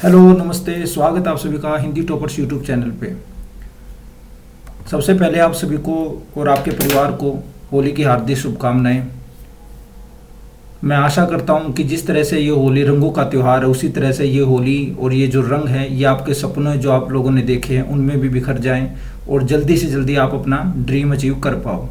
Hello नमस्ते, स्वागत है आप सभी का हिंदी टॉपर्स यूट्यूब चैनल पे। सबसे पहले आप सभी को और आपके परिवार को होली की हार्दिक शुभकामनाएं। मैं आशा करता हूं कि जिस तरह से ये होली रंगों का त्यौहार है, उसी तरह से ये होली और ये जो रंग है ये आपके सपने जो आप लोगों ने देखे हैं उनमें भी बिखर जाएं और जल्दी से जल्दी आप अपना ड्रीम अचीव कर पाओ।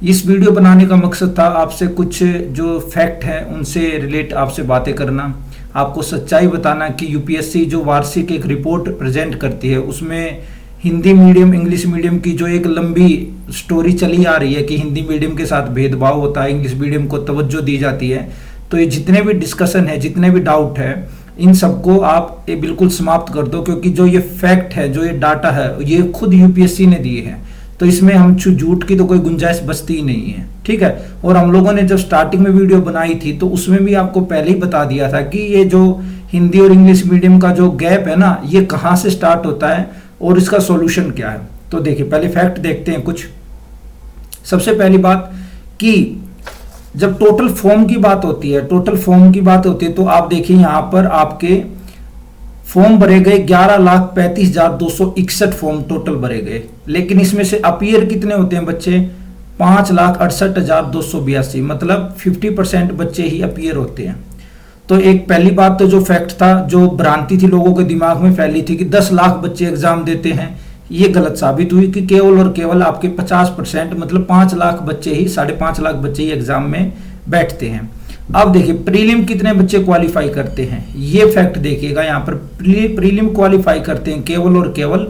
इस वीडियो बनाने का मकसद था आपसे कुछ जो फैक्ट हैं उनसे रिलेट आपसे बातें करना, आपको सच्चाई बताना कि यूपीएससी जो वार्षिक एक रिपोर्ट प्रेजेंट करती है उसमें हिंदी मीडियम इंग्लिश मीडियम की जो एक लंबी स्टोरी चली आ रही है कि हिंदी मीडियम के साथ भेदभाव होता है, इंग्लिश मीडियम को तवज्जो दी जाती है। तो ये जितने भी डिस्कशन है, जितने भी डाउट है, इन सबको आप ये बिल्कुल समाप्त कर दो, क्योंकि जो ये फैक्ट है, जो ये डाटा है, ये खुद यूपीएससी ने दिए हैं। तो इसमें हम झूठ की तो कोई गुंजाइश बचती ही नहीं है, ठीक है। और हम लोगों ने जब स्टार्टिंग में वीडियो बनाई थी तो उसमें भी आपको पहले ही बता दिया था कि ये जो हिंदी और इंग्लिश मीडियम का जो गैप है ना, ये कहाँ से स्टार्ट होता है और इसका सॉल्यूशन क्या है। तो देखिए, पहले फैक्ट देखते हैं कुछ। सबसे पहली बात कि जब टोटल फॉर्म की बात होती है, तो आप देखिए यहाँ पर आपके फॉर्म भरे गए 11,35,261 फॉर्म टोटल भरे गए, लेकिन इसमें से अपीयर कितने होते हैं बच्चे? 5,68,282, मतलब 50% बच्चे ही अपीयर होते हैं। तो एक पहली बात तो जो फैक्ट था, जो भ्रांति थी लोगों के दिमाग में फैली थी कि 10 लाख बच्चे एग्जाम देते हैं, ये गलत साबित हुई कि केवल और केवल आपके 50% मतलब 5 लाख बच्चे ही, 5.5 लाख बच्चे ही एग्जाम में बैठते हैं। अब देखिए प्रीलिम कितने बच्चे क्वालिफाई करते हैं, ये फैक्ट देखिएगा। यहाँ पर प्रीलिम क्वालिफाई करते हैं केवल और केवल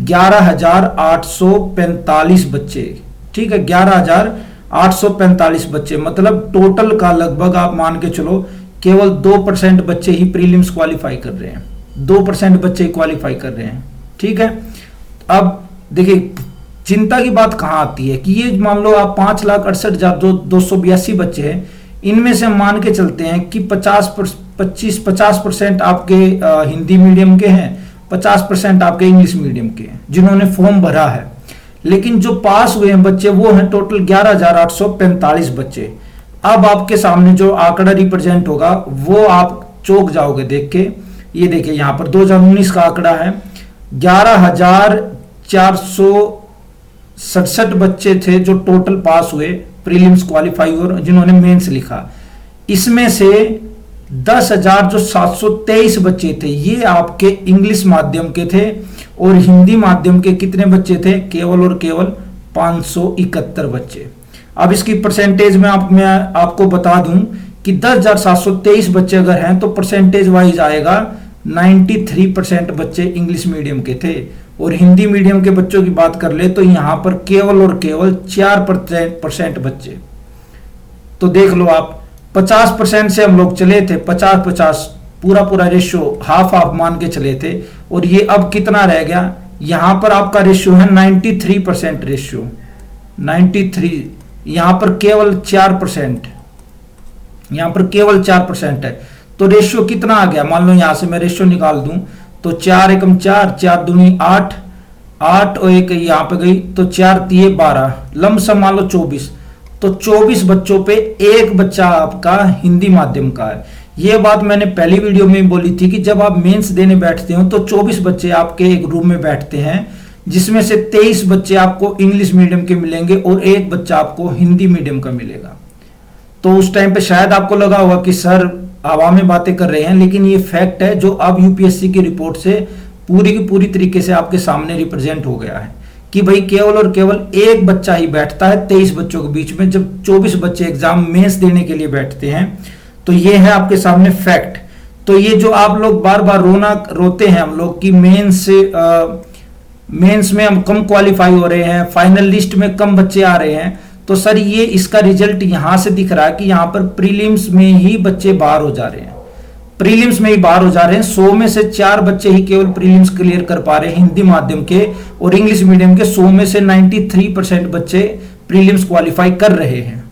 11,845 बच्चे, ठीक है, 11,845 बच्चे, मतलब टोटल का लगभग आप मान के चलो केवल 2% बच्चे ही प्रीलिम्स क्वालिफाई कर रहे हैं, 2% बच्चे ही क्वालिफाई कर रहे हैं, ठीक है। अब देखिए चिंता की बात कहाँ आती है कि ये मान लो आप 5,68,282 बच्चे हैं, इनमें से हम मान के चलते हैं कि 50% आपके हिंदी मीडियम के हैं, 50% आपके इंग्लिश मीडियम के हैं जिन्होंने फॉर्म भरा है, लेकिन जो पास हुए हैं बच्चे वो हैं टोटल 11,845 बच्चे। अब आपके सामने जो आंकड़ा रिप्रेजेंट होगा वो आप चौंक जाओगे देख के। ये देखिए यहाँ पर 2019 का आंकड़ा है, 11,467 बच्चे थे जो टोटल पास हुए प्रीलिम्स क्वालिफाई और जिन्होंने मेंस लिखा। इसमें से 10,723 बच्चे थे ये आपके इंग्लिश माध्यम के थे, और हिंदी माध्यम के कितने बच्चे थे? केवल और केवल 571 बच्चे। अब इसकी परसेंटेज में मैं आपको बता दूं कि 10,723 बच्चे अगर हैं तो परसेंटेज वाइज आएगा 93% बच्चे इंग्लिश मीडियम के थे, और हिंदी मीडियम के बच्चों की बात कर ले तो यहां पर केवल और केवल 4% बच्चे। तो देख लो आप, 50% से हम लोग चले थे, 50-50 पूरा रेशियो हाफ मान के चले थे, और ये अब कितना रह गया? यहां पर आपका रेशियो है 93% रेशियो, 93। यहां पर केवल 4%, यहां पर केवल 4% है। तो रेशियो कितना आ गया? मान लो यहां से मैं रेशियो निकाल दूं तो 4 एकम 4, 4 दूनी 8, 8 और एक यहां पे गई तो 4 तिये 12, लमसम मान लो 24। तो 24 बच्चों पे एक बच्चा आपका हिंदी माध्यम का है। ये बात मैंने पहली वीडियो में बोली थी कि जब आप मेंस देने बैठते हो तो 24 बच्चे आपके एक रूम में बैठते हैं, जिसमें से 23 बच्चे आपको इंग्लिश मीडियम के मिलेंगे और एक बच्चा आपको हिंदी मीडियम का मिलेगा। तो उस टाइम पे शायद आपको लगा होगा कि सर हवा में बातें कर रहे हैं, लेकिन ये फैक्ट है जो अब यूपीएससी की रिपोर्ट से पूरी की पूरी तरीके से आपके सामने रिप्रेजेंट हो गया है कि भाई केवल और केवल एक बच्चा ही बैठता है 23 बच्चों के बीच में, जब 24 बच्चे एग्जाम मेंस देने के लिए बैठते हैं। तो ये है आपके सामने फैक्ट। तो ये जो आप लोग बार बार रोते हैं हम लोग कि मेंस में हम कम क्वालिफाई हो रहे हैं, फाइनल लिस्ट में कम बच्चे आ रहे हैं, तो सर ये इसका रिजल्ट यहां से दिख रहा है कि यहां पर प्रीलिम्स में ही बच्चे बाहर हो जा रहे हैं, प्रीलिम्स में ही बाहर हो जा रहे हैं। 100 में से 4 बच्चे ही केवल प्रीलिम्स क्लियर कर पा रहे हैं हिंदी माध्यम के, और इंग्लिश मीडियम के 100 में से 93% बच्चे प्रीलिम्स क्वालिफाई कर रहे हैं।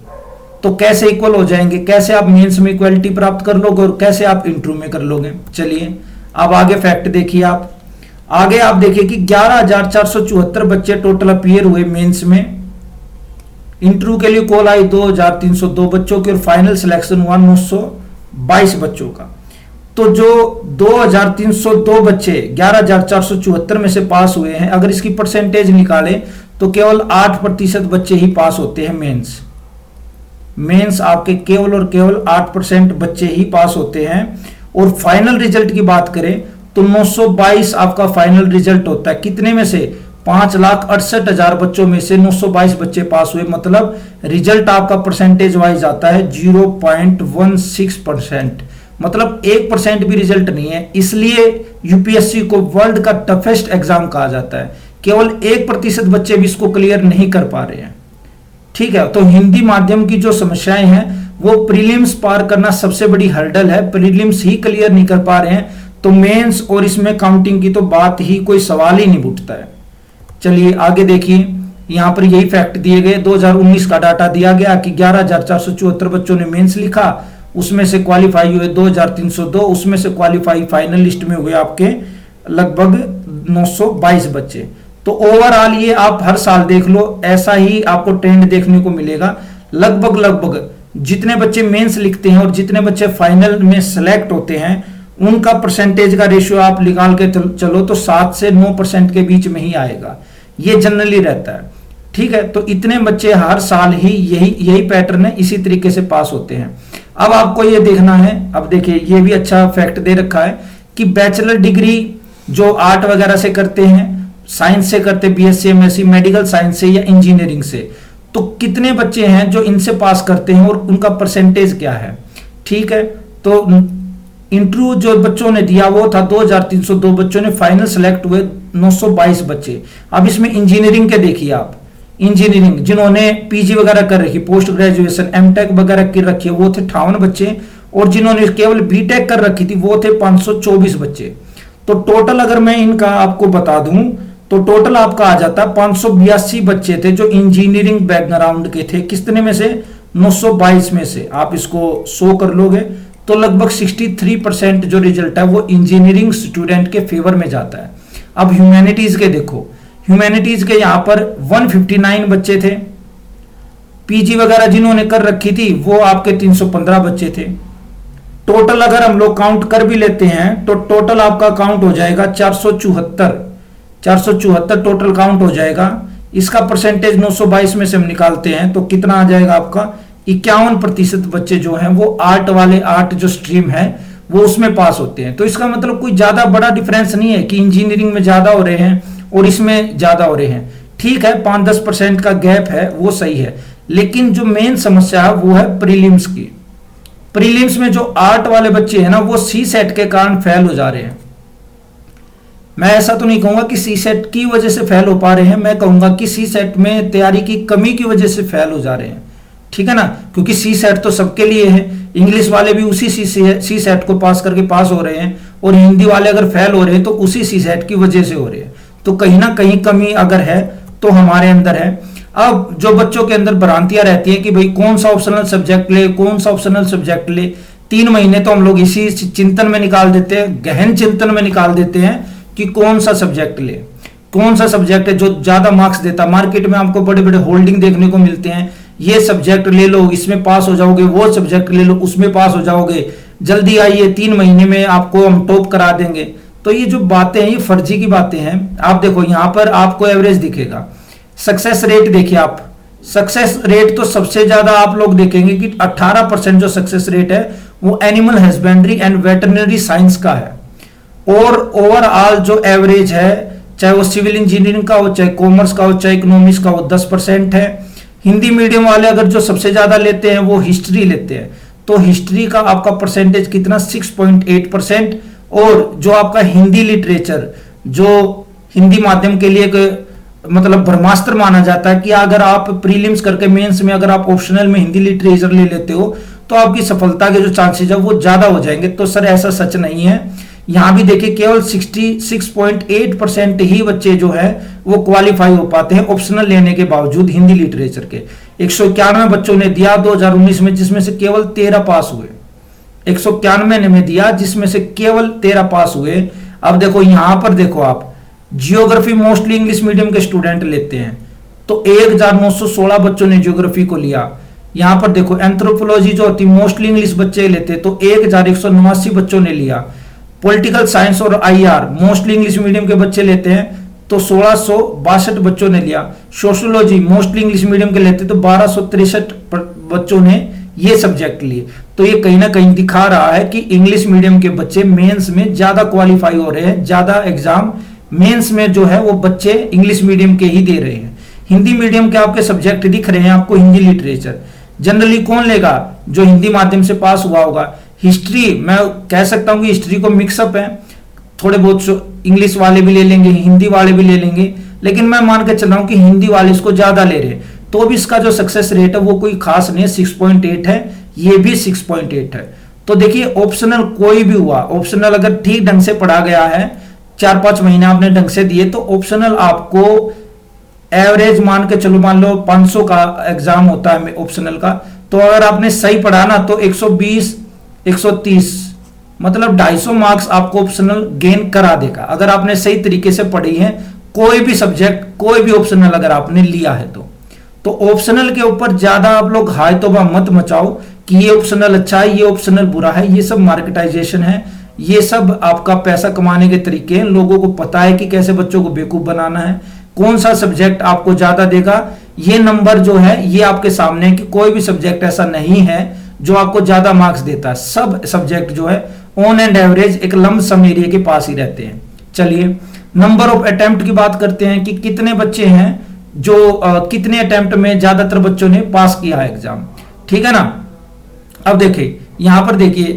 तो कैसे इक्वल हो जाएंगे? कैसे आप मेंस में इक्वलिटी प्राप्त कर लोगे और कैसे आप इंटरव्यू में कर लोगे? चलिए अब आगे फैक्ट देखिए। आप आगे आप देखिए कि 11,474 बच्चे टोटल अपीयर हुए मेंस में, इंटरव्यू के लिए कॉल आई 2,302 बच्चों की, और फाइनल सिलेक्शन हुआ 922 बच्चों का। तो जो 2302 बच्चे 11474 में से पास हुए हैं, अगर इसकी परसेंटेज निकाले तो केवल 8% बच्चे ही पास होते हैं मेंस आपके केवल और केवल 8% बच्चे ही पास होते हैं। और फाइनल रिजल्ट की बात करें तो 922 आपका फाइनल रिजल्ट होता है। कितने में से? 5,68,000 बच्चों में से 922 बच्चे पास हुए, मतलब रिजल्ट आपका परसेंटेज वाइज आता है 0.16%, मतलब 1% भी रिजल्ट नहीं है। इसलिए यूपीएससी को वर्ल्ड का टफेस्ट एग्जाम कहा जाता है। केवल 1% बच्चे भी इसको क्लियर नहीं कर पा रहे हैं। ठीक है, तो हिंदी माध्यम की जो समस्याएं हैं वो प्रीलिम्स पार करना सबसे बड़ी हर्डल है। प्रीलिम्स ही क्लियर नहीं कर पा रहे हैं तो मेंस और इसमें काउंटिंग की तो बात ही कोई सवाल ही नहीं उठता है। चलिए आगे देखिए, यहां पर यही फैक्ट दिए गए। 2019 का डाटा दिया गया कि 11,474 बच्चों ने मेंस लिखा, उसमें से क्वालिफाई हुए 2,302, उसमें से क्वालिफाई फाइनल लिस्ट में हुए आपके लगभग 922 बच्चे। तो ओवरऑल ये आप हर साल देख लो, ऐसा ही आपको ट्रेंड देखने को मिलेगा। लगभग जितने बच्चे मेंस लिखते हैं और जितने बच्चे फाइनल में सेलेक्ट होते हैं उनका परसेंटेज का रेशियो आप निकाल के चलो तो 7 से 9% के बीच में ही आएगा, ये जनरली रहता है। ठीक है, तो इतने बच्चे हर साल ही यही पैटर्न है, इसी तरीके से पास होते हैं। अब आपको ये देखना है, अब देखिए ये भी अच्छा फैक्ट दे रखा है कि बैचलर डिग्री जो आर्ट वगैरह से करते हैं, साइंस से करते, बीएससी एमएससी मेडिकल साइंस से या इंजीनियरिंग से, तो कितने बच्चे हैं जो इनसे पास करते हैं और उनका परसेंटेज क्या है। ठीक है, तो इंटरव्यू जो बच्चों ने दिया वो था 2,302 बच्चों ने, फाइनल सेलेक्ट हुए 922 बच्चे। अब इसमें इंजीनियरिंग के देखिए आप, इंजीनियरिंग जिन्होंने पीजी वगैरह कर रखी, पोस्ट ग्रेजुएशन एमटेक वगैरह कर रखी है वो थे 58 बच्चे, और जिन्होंने केवल बीटेक कर रखी थी वो थे 524 बच्चे। तो टोटल अगर मैं इनका आपको बता दूं तो टोटल आपका आ जाता है 582 बच्चे थे जो इंजीनियरिंग बैकग्राउंड के थे। कितने में से? 922 में से। आप इसको 100 कर लोगे तो लगभग 63% जो रिजल्ट है वो इंजीनियरिंग स्टूडेंट के फेवर में जाता है। अब ह्यूमैनिटीज के देखो, ह्यूमैनिटीज के यहां पर 159 बच्चे थे, पीजी वगैरह जिन्होंने कर रखी थी वो आपके 315 बच्चे थे। टोटल अगर हम लोग काउंट कर भी लेते हैं तो टोटल आपका काउंट हो जाएगा 474 टोटल काउंट हो जाएगा। इसका परसेंटेज 922 में से हम निकालते हैं तो कितना आ जाएगा आपका? 51% बच्चे जो हैं वो आर्ट वाले, आर्ट जो स्ट्रीम है वो उसमें पास होते हैं। तो इसका मतलब कोई ज्यादा बड़ा डिफरेंस नहीं है कि इंजीनियरिंग में ज्यादा हो रहे हैं और इसमें ज्यादा हो रहे हैं। ठीक है, 5-10% का गैप है वो सही है, लेकिन जो मेन समस्या है वो है प्रीलिम्स की। प्रीलिम्स में जो आर्ट वाले बच्चे हैं ना वो सी सेट के कारण फेल हो जा रहे हैं। मैं ऐसा तो नहीं कहूंगा कि सी सेट की वजह से फेल हो पा रहे हैं, मैं कहूंगा कि सी सेट में तैयारी की कमी की वजह से फेल हो जा रहे हैं। ठीक है ना, क्योंकि सी सेट तो सबके लिए है, इंग्लिश वाले भी उसी सी सेट को पास करके पास हो रहे हैं, और हिंदी वाले अगर फेल हो रहे हैं तो उसी सी सेट की वजह से हो रहे हैं। तो कहीं ना कहीं कमी अगर है तो हमारे अंदर है। अब जो बच्चों के अंदर भ्रांतियां रहती हैं कि भाई कौन सा ऑप्शनल सब्जेक्ट ले, कौन सा ऑप्शनल सब्जेक्ट ले, 3 महीने तो हम लोग इसी चिंतन में निकाल देते हैं, गहन चिंतन में निकाल देते हैं कि कौन सा सब्जेक्ट ले, कौन सा सब्जेक्ट है जो ज्यादा मार्क्स देता। मार्केट में आपको बड़े बड़े होल्डिंग देखने को मिलते हैं, ये सब्जेक्ट ले लो इसमें पास हो जाओगे, वो सब्जेक्ट ले लो उसमें पास हो जाओगे, जल्दी आइए 3 महीने में आपको हम टॉप करा देंगे। तो ये जो बातें हैं ये फर्जी की बातें हैं। आप देखो यहाँ पर आपको एवरेज दिखेगा, सक्सेस रेट देखिए आप, सक्सेस रेट तो सबसे ज्यादा आप लोग देखेंगे कि 18% जो सक्सेस रेट है वो animal husbandry and veterinary science का है। और ओवरऑल जो एवरेज है, चाहे वो सिविल इंजीनियरिंग का हो, चाहे कॉमर्स का हो, चाहे इकोनॉमिक्स का हो, 10% है। हिंदी मीडियम वाले अगर जो सबसे ज्यादा लेते हैं वो हिस्ट्री लेते हैं, तो हिस्ट्री का आपका परसेंटेज कितना? 6.8%। और जो आपका हिंदी लिटरेचर, जो हिंदी माध्यम के लिए एक मतलब ब्रह्मास्त्र माना जाता है कि अगर आप प्रीलिम्स करके मेंस में अगर आप ऑप्शनल में हिंदी लिटरेचर ले लेते हो तो आपकी सफलता के जो चांसेस है वो ज्यादा हो जाएंगे। तो सर ऐसा सच नहीं है। यहां भी देखिए केवल 66.8% ही बच्चे जो है वो क्वालिफाई हो पाते हैं ऑप्शनल लेने के बावजूद हिंदी लिटरेचर के। 191 बच्चों ने दिया 2019 में, जिसमें से केवल 13 पास हुए। 191 में दिया जिसमें से केवल 13 पास हुए। अब देखो यहां पर देखो आप, जियोग्राफी मोस्टली इंग्लिश मीडियम के स्टूडेंट लेते हैं, तो 1916 बच्चों ने जियोग्राफी को लिया। यहाँ पर देखो एंथ्रोपोलॉजी जो होती मोस्टली इंग्लिश बच्चे लेते, तो 1189 बच्चों ने लिया। पॉलिटिकल साइंस और आईआर मोस्टली इंग्लिश मीडियम के बच्चे लेते हैं, तो 1662 बच्चों ने लिया। सोशियोलॉजी मोस्टली इंग्लिश मीडियम के लेते, तो 1263 बच्चों ने ये सब्जेक्ट लिए। तो ये कहीं ना कहीं दिखा रहा है कि इंग्लिश मीडियम के बच्चे मेंस में ज्यादा क्वालिफाई हो रहे हैं, ज्यादा एग्जाम मेंस में जो है वो बच्चे इंग्लिश मीडियम के ही दे रहे हैं। हिंदी मीडियम के आपके सब्जेक्ट दिख रहे हैं आपको, हिंदी लिटरेचर जनरली कौन लेगा, जो हिंदी माध्यम से पास हुआ होगा। हिस्ट्री मैं कह सकता हूं कि हिस्ट्री को मिक्सअप है, थोड़े बहुत इंग्लिश वाले भी ले लेंगे, हिंदी वाले भी ले लेंगे, लेकिन मैं मान के चल रहा हूं कि हिंदी वाले इसको ज्यादा ले रहे हैं, तो भी इसका जो सक्सेस रेट है वो कोई खास नहीं है, 6.8 है, ये भी 6.8 है। तो देखिए ऑप्शनल कोई भी हुआ, ऑप्शनल अगर ठीक ढंग से पढ़ा गया है, 4-5 महीने आपने ढंग से दिए, तो ऑप्शनल आपको एवरेज मान के चलो, मान लो 500 का एग्जाम होता है ऑप्शनल का, तो अगर आपने सही पढ़ा ना तो 120 130 मतलब 250 मार्क्स आपको ऑप्शनल गेन करा देगा, अगर आपने सही तरीके से पढ़ी है कोई भी सब्जेक्ट, कोई भी ऑप्शनल अगर आपने लिया है तो ऑप्शनल के ऊपर ज्यादा आप लोग हाय तौबा मत मचाओ कि ये ऑप्शनल अच्छा है, ये ऑप्शनल बुरा है। ये सब मार्केटाइजेशन है, ये सब आपका पैसा कमाने के तरीके हैं। लोगों को पता है कि कैसे बच्चों को बेवकूफ बनाना है, कौन सा सब्जेक्ट आपको ज्यादा देगा। ये नंबर जो है ये आपके सामने है कि कोई भी सब्जेक्ट ऐसा नहीं है जो आपको ज्यादा मार्क्स देता है। सब सब्जेक्ट जो है ऑन एंड एवरेज एक लंब सम एरिया के पास ही रहते हैं। चलिए नंबर ऑफ अटेम्प्ट की बात करते हैं कि कितने बच्चे हैं जो कितने अटेम्प्ट में ज्यादातर बच्चों ने पास किया है एग्जाम, ठीक है ना। अब देखिए यहां पर देखिए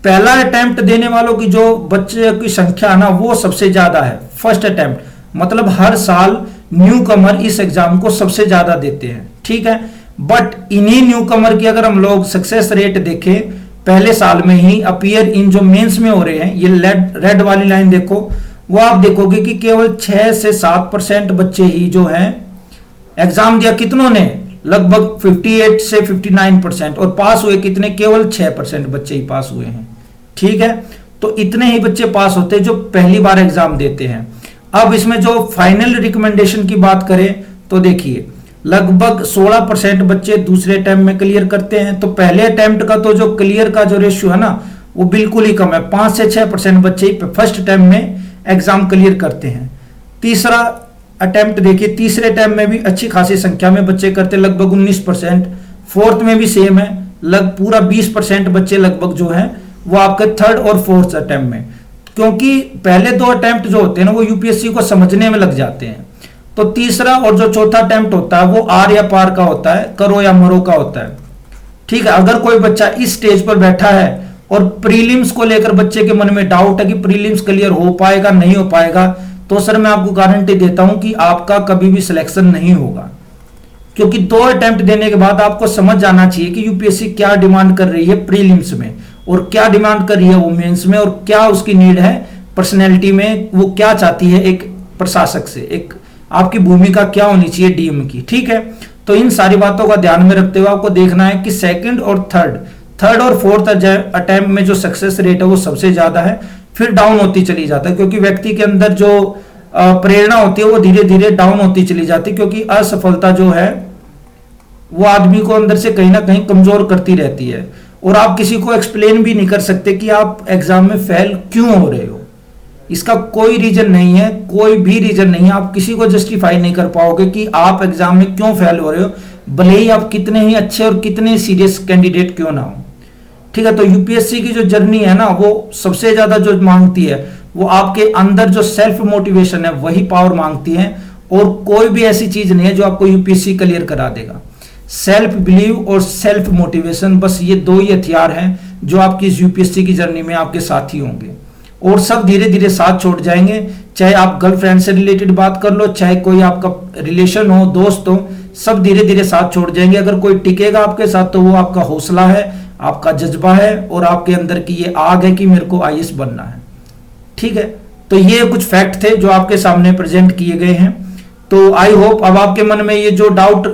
पहला अटेम्प्ट देने वालों की जो बच्चे की संख्या है ना वो सबसे ज्यादा है, फर्स्ट अटेम्प्ट, मतलब हर साल न्यू कमर इस एग्जाम को सबसे ज्यादा देते हैं, ठीक है। बट इन्हीं न्यू कमर की अगर हम लोग सक्सेस रेट देखें पहले साल में ही अपीयर इन जो मेंस में हो रहे हैं, ये रेड वाली लाइन देखो, वो आप देखोगे कि केवल 6 से 7% बच्चे ही जो हैं एग्जाम दिया, कितनों ने, लगभग 58 से 59%, और पास हुए कितने, केवल 6% बच्चे ही पास हुए हैं, ठीक है। तो इतने ही बच्चे पास होते हैं जो पहली बार एग्जाम देते हैं। अब इसमें जो फाइनल रिकमेंडेशन की बात करें तो देखिए लगभग 16% बच्चे दूसरे अटेम्प्ट में क्लियर करते हैं। तो पहले अटेम्प्ट का तो जो क्लियर का जो रेशियो है ना वो बिल्कुल ही कम है, 5 से 6% बच्चे ही फर्स्ट अटेम्प्ट में एग्जाम क्लियर करते हैं। तीसरा अटेम्प्ट देखिए, तीसरे अटेम्प्ट में भी अच्छी खासी संख्या में बच्चे करते हैं, लगभग 19%। फोर्थ में भी सेम है, पूरा 20% बच्चे लगभग जो है वो आपके थर्ड और फोर्थ अटेम्प्ट में, क्योंकि पहले 2 अटेम्प्ट जो होते हैं ना वो यूपीएससी को समझने में लग जाते हैं। तो तीसरा और जो चौथा अटेम्प्ट होता है वो आर या पार का होता है, करो या मरो का होता है, ठीक है। अगर कोई बच्चा इस स्टेज पर बैठा है और प्रीलिम्स को लेकर बच्चे के मन में डाउट है कि प्रीलिम्स क्लियर हो पाएगा नहीं हो पाएगा, तो सर मैं आपको गारंटी देता हूं कि आपका कभी भी सिलेक्शन नहीं होगा, क्योंकि 2 अटेम्प्ट देने के बाद आपको समझ जाना चाहिए कि यूपीएससी क्या डिमांड कर रही है प्रीलिम्स में और क्या डिमांड कर रही है वुमेन्स में, और क्या उसकी नीड है पर्सनैलिटी में, वो क्या चाहती है एक प्रशासक से, एक आपकी भूमिका क्या होनी चाहिए डीएम की, ठीक है। तो इन सारी बातों का ध्यान में रखते हुए आपको देखना है कि सेकंड और थर्ड और फोर्थ अटेम्प्ट में जो सक्सेस रेट है वो सबसे ज्यादा है, फिर डाउन होती चली जाता है, क्योंकि व्यक्ति के अंदर जो प्रेरणा होती है वो धीरे धीरे डाउन होती चली जाती है, क्योंकि असफलता जो है वो आदमी को अंदर से कहीं ना कहीं कमजोर करती रहती है, और आप किसी को एक्सप्लेन भी नहीं कर सकते कि आप एग्जाम में फेल क्यों हो रहे हो। इसका कोई रीजन नहीं है, कोई भी रीजन नहीं है, आप किसी को जस्टिफाई नहीं कर पाओगे कि आप एग्जाम में क्यों फेल हो रहे हो, भले ही आप कितने ही अच्छे और कितने सीरियस कैंडिडेट क्यों ना हो, ठीक है। तो यूपीएससी की जो जर्नी है ना वो सबसे ज्यादा जो मांगती है वो आपके अंदर जो सेल्फ मोटिवेशन है वही पावर मांगती है, और कोई भी ऐसी चीज नहीं है जो आपको यूपीएससी क्लियर करा देगा। सेल्फ बिलीव और सेल्फ मोटिवेशन, बस ये 2 ही हथियार हैं जो आपकी इस यूपीएससी की जर्नी में आपके साथी होंगे, और सब धीरे धीरे साथ छोड़ जाएंगे। चाहे आप गर्लफ्रेंड से रिलेटेड बात कर लो, चाहे कोई आपका रिलेशन हो, दोस्त हो, सब धीरे धीरे साथ छोड़ जाएंगे। अगर कोई टिकेगा आपके साथ तो वो आपका हौसला है, आपका जज्बा है, और आपके अंदर की ये आग है कि मेरे को आईएएस बनना है, ठीक है। तो ये कुछ फैक्ट थे जो आपके सामने प्रेजेंट किए गए हैं। तो आई होप अब आपके मन में ये जो डाउट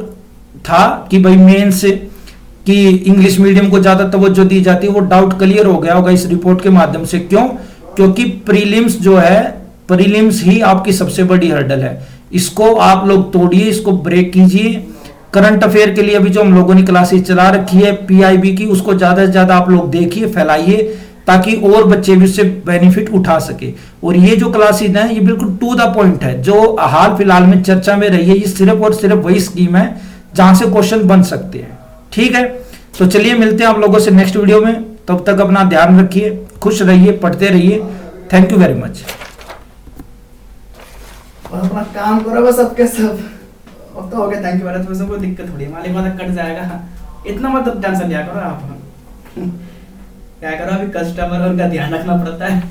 था कि भाई मेंस की इंग्लिश मीडियम को ज्यादा तवज्जो दी जाती है, वो डाउट क्लियर हो गया होगा इस रिपोर्ट के माध्यम से। क्यों? क्योंकि प्रीलिम्स जो है, प्रीलिम्स ही आपकी सबसे बड़ी हर्डल है। इसको आप लोग तोड़िए, इसको ब्रेक कीजिए, करंट अफेयर के लिए अभी जो हम लोगों ने क्लासेस चला रखी है पीआईबी की, उसको ज्यादा से ज्यादा आप लोग देखिए, फैलाइए, ताकि और बच्चे भी उससे बेनिफिट उठा सके। और ये जो क्लासेस हैं ये बिल्कुल टू द पॉइंट है, जो हाल फिलहाल में चर्चा में रही है, ये सिर्फ और सिर्फ वही स्कीम है जहां से क्वेश्चन बन सकते हैं। ठीक है, तो चलिए मिलते हैं आप लोगों से नेक्स्ट वीडियो में। तब तक अपना ध्यान रखिए, खुश रहिए, पढ़ते रहिए। Thank you very much. और अपना काम करो बस सबके सब। अब तो हो गया, थैंक यू वेरी मच। कोई दिक्कत थोड़ी है, मालिक मतलब कट जाएगा, इतना मत टेंशन लिया करो आप। क्या करो, अभी कस्टमर और उनका ध्यान रखना पड़ता है।